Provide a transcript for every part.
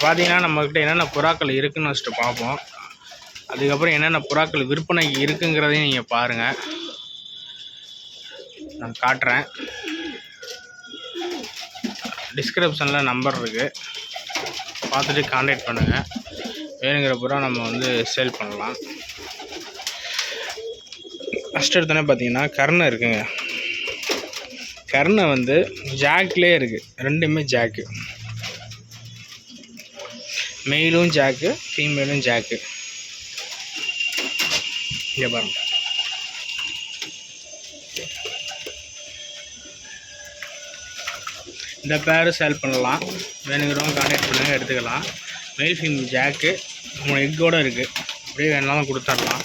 பார்த்தீங்கன்னா நம்மக்கிட்ட என்னென்ன புறாக்கள் இருக்குதுன்னு வச்சுட்டு பார்ப்போம். அதுக்கப்புறம் என்னென்ன புறாக்கள் விற்பனைக்கு இருக்குங்கிறதையும் நீங்கள் பாருங்கள். நான் காட்டுறேன். டிஸ்கிரிப்ஷனில் நம்பர் இருக்குது, பார்த்துட்டு கான்டாக்ட் பண்ணுங்கள். வேணுங்கிற புறா நம்ம வந்து சேல் பண்ணலாம். ஃபஸ்ட் எடுத்தோன்னே பார்த்தீங்கன்னா கர்ணை இருக்குங்க. கர்ணை வந்து ஜாக்லேயே இருக்குது, ரெண்டுமே ஜாக்கு. மெயிலும் ஜாக்கு, ஃபீமேலும் ஜாக்கு. இங்கே பாருங்க. இந்த பேர் சேல் பண்ணலாம். வேணுங்கிறவங்க கான்டாக்ட் பண்ணுங்கள், எடுத்துக்கலாம். மெயில் ஃபீமேல் ஜாக்கு 3 எக்கோடு இருக்குது. அப்படியே வேணாலும் கொடுத்துடலாம்.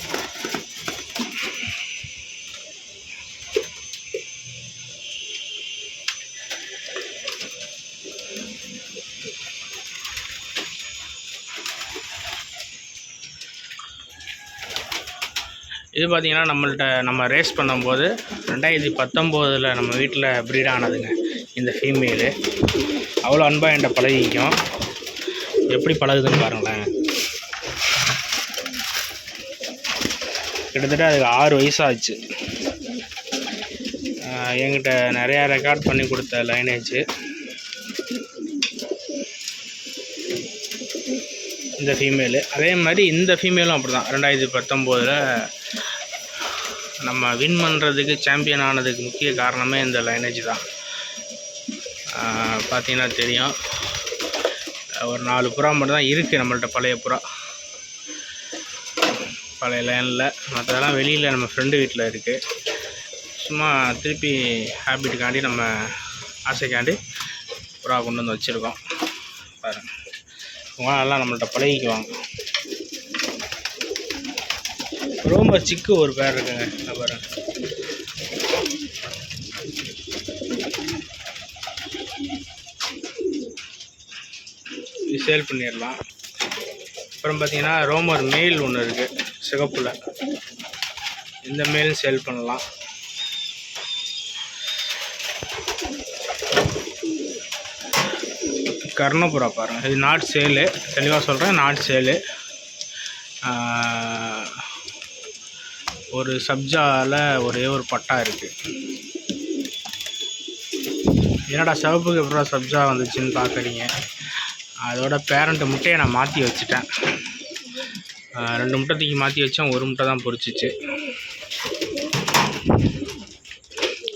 இது பார்த்திங்கன்னா நம்ம ரேஸ் பண்ணும்போது 2019 நம்ம வீட்டில் ப்ரீட் ஆனதுங்க. இந்த ஃபீமேலு அவ்வளோ அன்பாக என்கிட்ட பழகிக்கும். எப்படி பழகுதுன்னு பாருங்களேன். கிட்டத்தட்ட அதுக்கு 6 வயசாச்சு. என்கிட்ட நிறையா ரெக்கார்ட் பண்ணி கொடுத்த லைனேஜு இந்த ஃபீமேலு. அதே மாதிரி இந்த ஃபீமேலும் அப்படி தான். 2019 நம்ம வின் பண்ணுறதுக்கு, சாம்பியன் ஆனதுக்கு முக்கிய காரணமே இந்த லைனேஜ் தான். பார்த்தீங்கன்னா தெரியும். ஒரு 4 புறா மட்டும் தான் இருக்குது நம்மள்ட்ட, பழைய புறா, பழைய லைனில். மற்றதெல்லாம் வெளியில் நம்ம ஃப்ரெண்டு வீட்டில் இருக்குது. சும்மா திருப்பி ஹேபிட்டுக்காண்டி, நம்ம ஆசைக்காண்டி புறா கொண்டு வந்து வச்சுருக்கோம். பாருங்கள், உங்களால் நல்லா நம்மள்ட்ட பழகிக்குவாங்க. ரொம்ப சிக்கு ஒரு பேர் இருக்குங்க. பாருங்க, இது சேல் பண்ணிடலாம். அப்புறம் பார்த்தீங்கன்னா ரோமர் மேல் ஒன்று இருக்குது சிகப்பில். இந்த மேலும் சேல் பண்ணலாம். கர்ணபுரா பாருங்கள், இது நாட் சேலு. தெளிவாக சொல்கிறேன், நாட் சேலு. ஒரு சப்ஜாவில் ஒரே ஒரு பட்டா இருக்குது. என்னடா சிவப்புக்கு எப்படா சப்ஜா வந்துச்சுன்னு பார்க்குறீங்க. அதோட பேரண்ட்டு முட்டையை நான் மாற்றி வச்சுட்டேன். 2 முட்டை தூக்கி மாற்றி வச்சேன், 1 முட்டை தான் பொரிச்சிச்சு.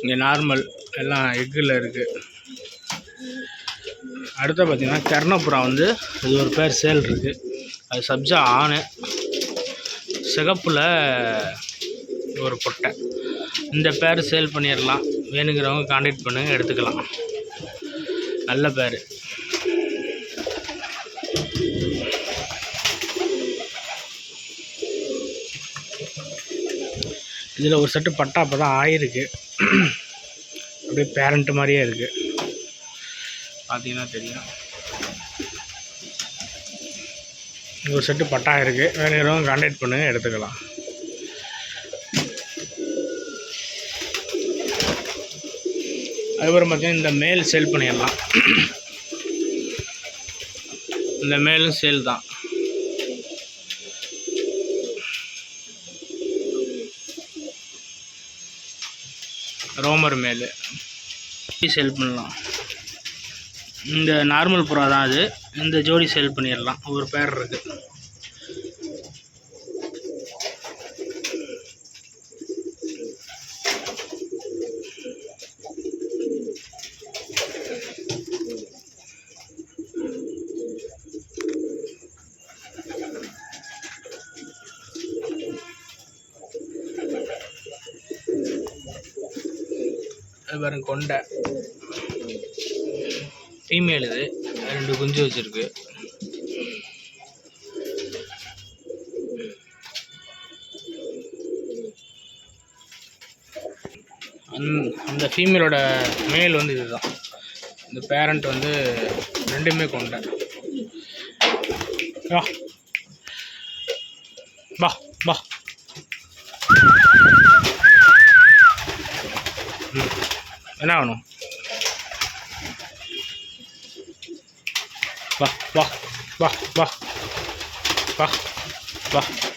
இங்கே நார்மல் எல்லாம் எக்கில் இருக்குது. அடுத்து பார்த்திங்கன்னா கர்ணபுரா வந்து இது ஒரு பேர் சேல் இருக்குது. அது சப்ஜா ஆணு, சிகப்பில் ஒரு பொட்டை. இந்த பேர் சேல் பண்ணிடலாம். வேணுங்கிறவங்க கான்டாக்ட் பண்ணுங்கள், எடுத்துக்கலாம். நல்ல பேர். இதில் ஒரு செட்டு பட்டா அப்போ தான் ஆயிருக்கு. அப்படியே பேரண்ட்டு மாதிரியே இருக்குது, பார்த்தீங்கன்னா தெரியும். ஒரு செட்டு பட்டா இருக்குது. வேணுங்கிறவங்க கான்டாக்ட் பண்ணுங்கள், எடுத்துக்கலாம். அதுக்கப்புறம் பார்த்தீங்கன்னா இந்த மேல் சேல் பண்ணிடலாம். இந்த மேலும் சேல் தான். ரோமர் மேலு சேல் பண்ணலாம். இந்த நார்மல் புறா தான் அது. இந்த ஜோடி சேல் பண்ணிடலாம். ஒரு பேர் இருக்குது. அது பாருங்க, கொண்டை ஃபீமேல். இது 2 குஞ்சு வச்சுருக்கு. அந்த ஃபீமேலோட மேல் வந்து இதுதான். இந்த பேரண்ட் வந்து ரெண்டுமே கொண்ட. வா வா வா. என்ன வேணும்? வா வா வா வா வா வா.